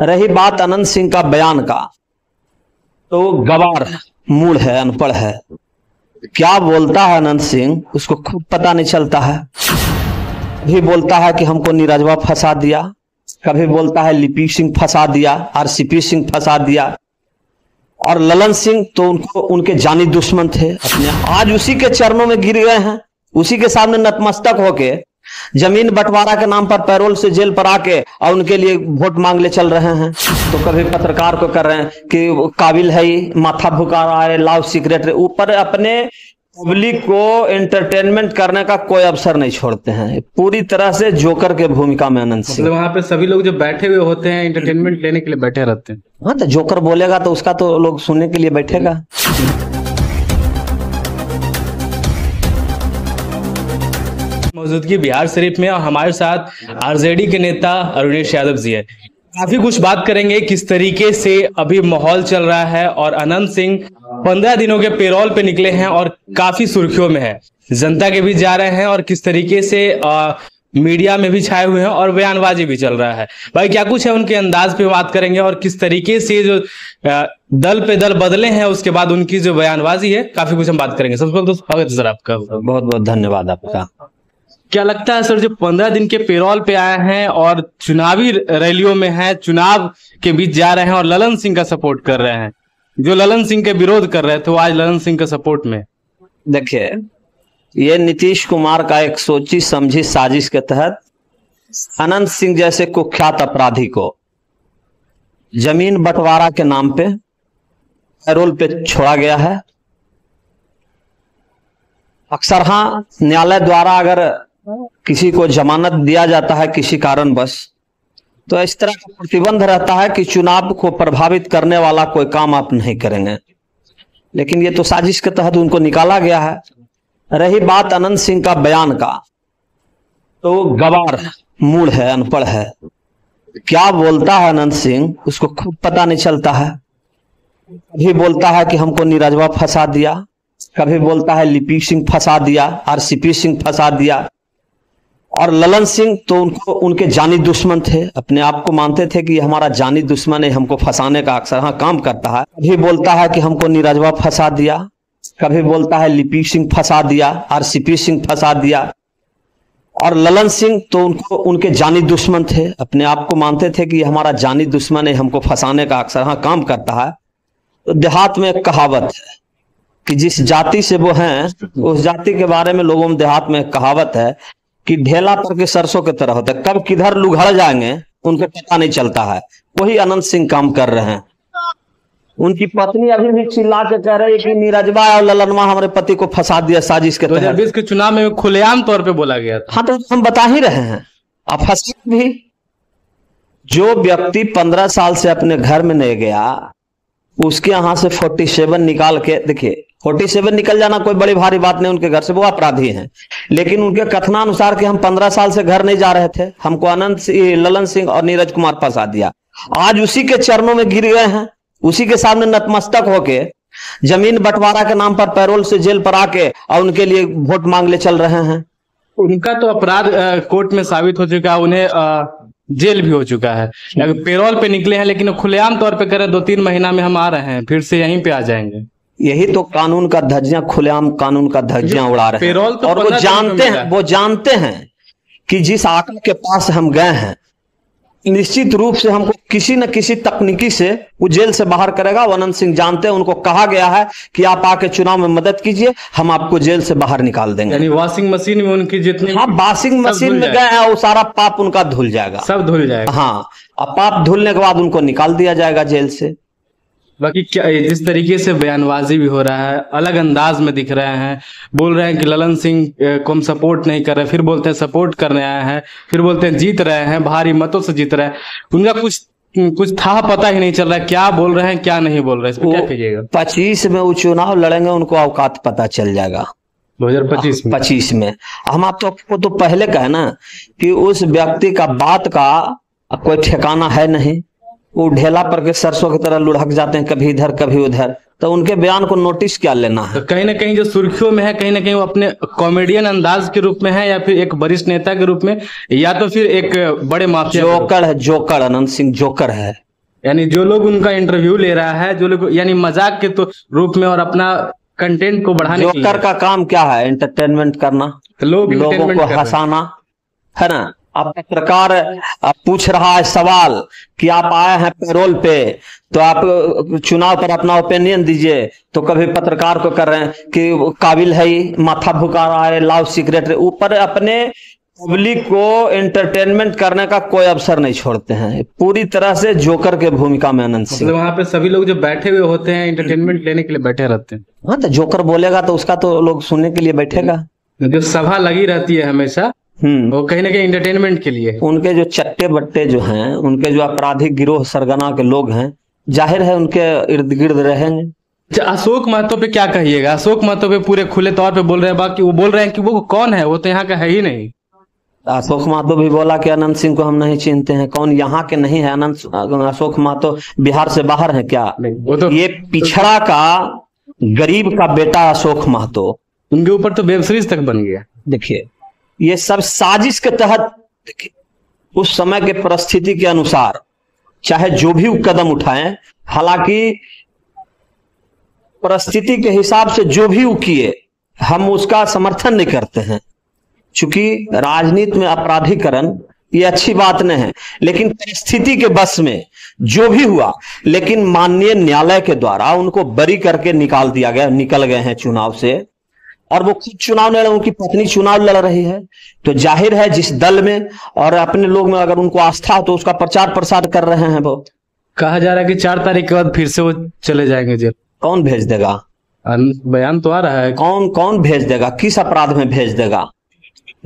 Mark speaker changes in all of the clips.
Speaker 1: रही बात अनंत सिंह का बयान का, तो गवार मूड है, अनपढ़ है। क्या बोलता है अनंत सिंह उसको खुद पता नहीं चलता है। कभी बोलता है कि हमको नीरजवा फंसा दिया, कभी बोलता है लिपि सिंह फंसा दिया, आरसीपी सिंह फंसा दिया, और ललन सिंह तो उनको उनके जानी दुश्मन थे अपने। आज उसी के चरणों में गिर गए हैं, उसी के सामने नतमस्तक होके जमीन बंटवारा के नाम पर पैरोल से जेल पर आके और उनके लिए वोट मांग ले चल रहे हैं। तो कभी पत्रकार को कर रहे हैं कि काबिल है, माथा भुका रहा है, लाव सीक्रेट, ऊपर अपने पब्लिक को एंटरटेनमेंट करने का कोई अवसर नहीं छोड़ते हैं। पूरी तरह से जोकर के भूमिका में अनंत सिंह।
Speaker 2: मतलब वहाँ पे सभी लोग जो बैठे हुए होते हैं एंटरटेनमेंट लेने के लिए बैठे रहते हैं।
Speaker 1: हाँ, तो जोकर बोलेगा तो उसका तो लोग सुनने के लिए बैठेगा।
Speaker 2: मौजूदगी बिहार शरीफ में और हमारे साथ आरजेडी के नेता अरुणेश यादव जी है। काफी कुछ बात करेंगे किस तरीके से अभी माहौल चल रहा है, और अनंत सिंह 15 दिनों के पेरोल पे निकले हैं और काफी सुर्खियों में है, जनता के बीच जा रहे हैं और किस तरीके से मीडिया में भी छाए हुए हैं और बयानबाजी भी चल रहा है। भाई क्या कुछ है उनके अंदाज पे बात करेंगे, और किस तरीके से जो दल पे दल बदले हैं उसके बाद उनकी जो बयानबाजी है, काफी कुछ हम बात करेंगे। सबसे पहले तो स्वागत है सर आपका।
Speaker 1: बहुत बहुत धन्यवाद आपका।
Speaker 2: क्या लगता है सर, जो 15 दिन के पेरोल पे आए हैं और चुनावी रैलियों में हैं, चुनाव के बीच जा रहे हैं और ललन सिंह का सपोर्ट कर रहे हैं, जो ललन सिंह के विरोध कर रहे थे वो आज ललन सिंह का सपोर्ट में।
Speaker 1: देखिए, ये नीतीश कुमार का एक सोची समझी साजिश के तहत अनंत सिंह जैसे कुख्यात अपराधी को जमीन बंटवारा के नाम पे पैरोल पे छोड़ा गया है। अक्सर हाँ, न्यायालय द्वारा अगर किसी को जमानत दिया जाता है किसी कारणवश, तो इस तरह का प्रतिबंध रहता है कि चुनाव को प्रभावित करने वाला कोई काम आप नहीं करेंगे, लेकिन ये तो साजिश के तहत उनको निकाला गया है। रही बात अनंत सिंह का बयान का, तो गवार मूड है, अनपढ़ है। क्या बोलता है अनंत सिंह उसको खुद पता नहीं चलता है। कभी बोलता है कि हमको नीरजवा फंसा दिया, कभी बोलता है लिपि सिंह फंसा दिया, आरसीपी सिंह फंसा दिया, और ललन सिंह तो उनको उनके जानी दुश्मन थे, अपने आप को मानते थे कि हमारा जानी दुश्मन है, हमको फंसाने का अक्सर हाँ काम करता है। कभी बोलता है कि हमको नीरजवा फंसा दिया, कभी बोलता है लिपि सिंह फंसा दिया, आरसीपी सिंह फंसा दिया, और ललन सिंह तो उनको उनके जानी दुश्मन थे, अपने आप को मानते थे कि हमारा जानी दुश्मन है, हमको फंसाने का अक्सर हाँ काम करता है। तो देहात में एक कहावत है कि जिस जाति से वो हैं उस जाति के बारे में लोगों में देहात में एक कहावत है कि ढेला पर के सरसों की तरह होता है, कब किधर लुघड़ जाएंगे उनको पता नहीं चलता है। वही अनंत सिंह काम कर रहे हैं। उनकी पत्नी अभी भी चिल्ला के कह रही है कि नीरजवा और ललनवा हमारे पति को फंसा दिया साजिश के तहत।
Speaker 2: 2020 के चुनाव में खुलेआम तौर पे बोला गया था।
Speaker 1: हाँ, तो हम बता ही रहे हैं। अब फंसा भी, जो व्यक्ति 15 साल से अपने घर में नहीं गया, उसके यहां से 47 निकाल के, देखिए 47 निकल जाना कोई बड़ी भारी बात नहीं उनके घर से, वो अपराधी हैं, लेकिन उनके कथनानुसार कि हम 15 साल से घर नहीं जा रहे थे, हमको ललन सिंह और नीरज कुमार फंसा दिया। आज उसी के चरणों में गिर गए हैं, उसी के सामने नतमस्तक होके जमीन बंटवारा के नाम पर पैरोल से जेल पर आके और उनके लिए वोट मांग ले चल रहे हैं।
Speaker 2: उनका तो अपराध कोर्ट में साबित हो चुका है, उन्हें जेल भी हो चुका है। पेरोल पे निकले हैं, लेकिन खुलेआम तौर पे करें 2-3 महीना में हम आ रहे हैं, फिर से यहीं पे आ जाएंगे।
Speaker 1: यही तो कानून का धज्जियां, खुलेआम कानून का धज्जियां उड़ा रहे हैं।
Speaker 2: पेरोल तो
Speaker 1: और वो जानते हैं कि जिस आंकड़े के पास हम गए हैं, निश्चित रूप से हमको किसी न किसी तकनीकी से वो जेल से बाहर करेगा। वो अनंत सिंह जानते हैं, उनको कहा गया है कि आप आके चुनाव में मदद कीजिए, हम आपको जेल से बाहर निकाल देंगे।
Speaker 2: यानी वॉशिंग मशीन में उनकी जितनी,
Speaker 1: हाँ, वॉशिंग मशीन में गए हैं, वो सारा पाप उनका धुल जाएगा,
Speaker 2: सब धुल जाएगा।
Speaker 1: हाँ, और पाप धुलने के बाद उनको निकाल दिया जाएगा जेल से।
Speaker 2: बाकी क्या जिस तरीके से बयानबाजी भी हो रहा है, अलग अंदाज में दिख रहे हैं, बोल रहे हैं कि ललन सिंह को हम सपोर्ट नहीं कर रहे, फिर बोलते हैं सपोर्ट करने आए हैं, फिर बोलते हैं जीत रहे हैं, भारी मतों से जीत रहे हैं। उनका कुछ था पता ही नहीं चल रहा है, क्या बोल रहे हैं क्या नहीं बोल रहे हैं, इसमें क्या कीजिएगा?
Speaker 1: 25 में वो चुनाव लड़ेंगे, उनको औकात पता चल जाएगा।
Speaker 2: 2025
Speaker 1: में हम आपको तो पहले कहे ना कि उस व्यक्ति का बात का कोई ठिकाना है नहीं। वो ढेला पर के सरसों की तरह लुढ़क जाते हैं, कभी इधर कभी उधर, तो उनके बयान को नोटिस क्या लेना है?
Speaker 2: तो कहीं ना कहीं जो सुर्खियों में है, कहीं ना कहीं वो अपने कॉमेडियन अंदाज के रूप में है, या फिर एक वरिष्ठ नेता के रूप में, या तो फिर एक बड़े माफिया।
Speaker 1: जोकर है, जोकर। अनंत सिंह जोकर है।
Speaker 2: यानी जो लोग उनका इंटरव्यू ले रहा है, जो लोग यानी मजाक के तो रूप में और अपना कंटेंट को बढ़ाने के
Speaker 1: जोकर
Speaker 2: लिए,
Speaker 1: का काम क्या है? एंटरटेनमेंट करना,
Speaker 2: तो लोग
Speaker 1: लोगों
Speaker 2: entertainment
Speaker 1: को
Speaker 2: कर रहे हैं।
Speaker 1: हंसाना, है ना। अब पत्रकार पूछ रहा है सवाल कि आप आए हैं पैरोल पे, तो आप चुनाव पर अपना ओपिनियन दीजिए, तो कभी पत्रकार को कर रहे हैं कि वो काबिल है, ही माथा भुका रहा है, लाउड सीक्रेट ऊपर, अपने पब्लिक को एंटरटेनमेंट करने का कोई अवसर नहीं छोड़ते हैं। पूरी तरह से जोकर के भूमिका में अनंत सिंह।
Speaker 2: मतलब वहां पे सभी लोग जो बैठे हुए होते हैं एंटरटेनमेंट लेने के लिए बैठे रहते हैं।
Speaker 1: हाँ, तो जोकर बोलेगा तो उसका तो लोग सुनने के लिए बैठेगा।
Speaker 2: जो सभा लगी रहती है हमेशा, वो कहीं ना कहीं एंटरटेनमेंट के लिए है।
Speaker 1: उनके जो चट्टे बट्टे जो हैं, उनके जो आपराधिक गिरोह सरगना के लोग हैं, जाहिर है उनके इर्द गिर्द रहेंगे।
Speaker 2: अच्छा, अशोक महतो पे क्या कहिएगा? अशोक महतो पे पूरे खुले तौर पे बोल रहे हैं, बाकी वो बोल रहे हैं कि वो कौन है, वो तो यहाँ का है ही नहीं।
Speaker 1: अशोक महतो भी बोला कि अनंत सिंह को हम नहीं चिन्हते हैं। कौन यहाँ के नहीं है? अशोक महतो बिहार से बाहर है क्या?
Speaker 2: वो तो
Speaker 1: ये पिछड़ा का गरीब का बेटा अशोक महतो।
Speaker 2: उनके ऊपर तो वेब सीरीज तक बन गया।
Speaker 1: देखिए, ये सब साजिश के तहत, देखिए उस समय के परिस्थिति के अनुसार चाहे जो भी कदम उठाएं, हालांकि परिस्थिति के हिसाब से जो भी वो किए, हम उसका समर्थन नहीं करते हैं, क्योंकि राजनीति में अपराधीकरण ये अच्छी बात नहीं है। लेकिन परिस्थिति के बस में जो भी हुआ, लेकिन माननीय न्यायालय के द्वारा उनको बरी करके निकाल दिया गया, निकल गए हैं चुनाव से। और वो खुद चुनाव लड़, उनकी पत्नी चुनाव लड़ रही है, तो जाहिर है जिस दल में और अपने लोग में अगर उनको आस्था हो तो उसका प्रचार प्रसार कर रहे हैं। वो
Speaker 2: कहा जा रहा है कि 4 तारीख के बाद फिर से वो चले जाएंगे जेल।
Speaker 1: कौन भेज देगा?
Speaker 2: बयान तो आ रहा है।
Speaker 1: कौन भेज देगा? किस अपराध में भेज देगा?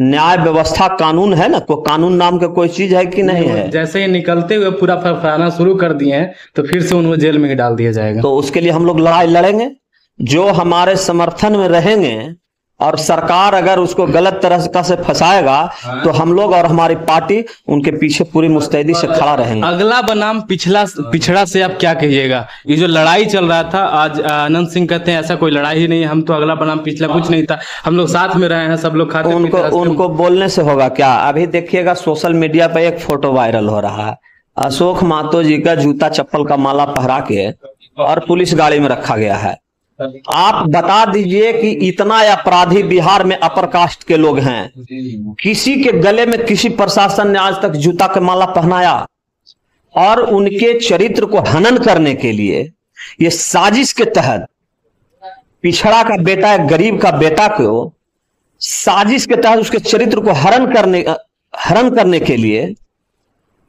Speaker 1: न्याय व्यवस्था कानून है ना, को कानून नाम का कोई चीज है कि नहीं है?
Speaker 2: जैसे ही निकलते हुए पूरा फरफराना शुरू कर दिए हैं, तो फिर से उनको जेल में ही डाल दिया जाएगा।
Speaker 1: तो उसके लिए हम लोग लड़ाई लड़ेंगे। जो हमारे समर्थन में रहेंगे और सरकार अगर उसको गलत तरह से फंसाएगा, तो हम लोग और हमारी पार्टी उनके पीछे पूरी मुस्तैदी से खड़ा रहेंगे।
Speaker 2: अगला बनाम पिछड़ा से आप क्या कहिएगा? ये जो लड़ाई चल रहा था, आज अनंत सिंह कहते हैं ऐसा कोई लड़ाई ही नहीं है, हम तो अगला बनाम पिछला कुछ नहीं था, हम लोग साथ में रहे हैं, सब लोग खाते
Speaker 1: उनको बोलने से होगा क्या? अभी देखिएगा सोशल मीडिया पे एक फोटो वायरल हो रहा है, अशोक महतो जी का जूता चप्पल का माला पहरा के और पुलिस गाड़ी में रखा गया है। आप बता दीजिए कि इतना अपराधी बिहार में अपर कास्ट के लोग हैं, किसी के गले में किसी प्रशासन ने आज तक जूता का माला पहनाया? और उनके चरित्र को हनन करने के लिए ये साजिश के तहत पिछड़ा का बेटा, एक गरीब का बेटा को साजिश के तहत उसके चरित्र को हरण करने के लिए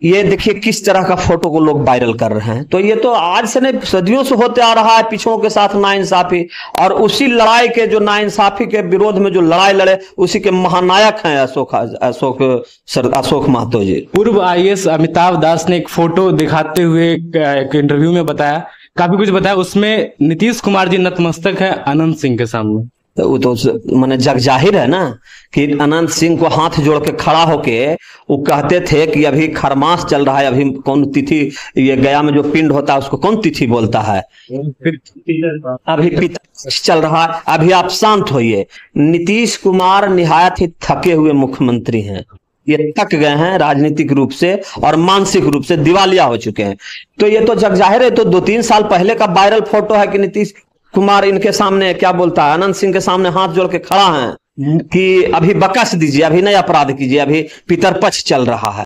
Speaker 1: ये देखिए किस तरह का फोटो को लोग वायरल कर रहे हैं। तो ये तो आज से नहीं, सदियों से होते आ रहा है पिछड़ों के साथ नाइंसाफी, और उसी लड़ाई के जो नाइंसाफी के विरोध में जो लड़ाई लड़े, उसी के महानायक हैं अशोक महतो जी।
Speaker 2: पूर्व IAS अमिताभ दास ने एक फोटो दिखाते हुए एक इंटरव्यू में बताया, काफी कुछ बताया, उसमें नीतीश कुमार जी नतमस्तक है अनंत सिंह के सामने।
Speaker 1: तो वो तो माने जग जाहिर है ना कि अनंत सिंह को हाथ जोड़ के खड़ा होके वो कहते थे कि अभी खरमास चल रहा है, अभी कौन तिथि, ये गया में जो पिंड होता है उसको कौन तिथि बोलता है, अभी पितरपक्ष चल रहा है, अभी आप शांत होइए। नीतीश कुमार निहायत ही थके हुए मुख्यमंत्री हैं, ये थक गए हैं राजनीतिक रूप से और मानसिक रूप से दिवालिया हो चुके हैं। तो ये तो जग जाहिर है, तो 2-3 साल पहले का वायरल फोटो है कि नीतीश कुमार इनके सामने क्या बोलता है, अनंत सिंह के सामने हाथ जोड़ के खड़ा है कि अभी बकस दीजिए, अभी नहीं अपराध कीजिए, अभी पितरपक्ष चल रहा है।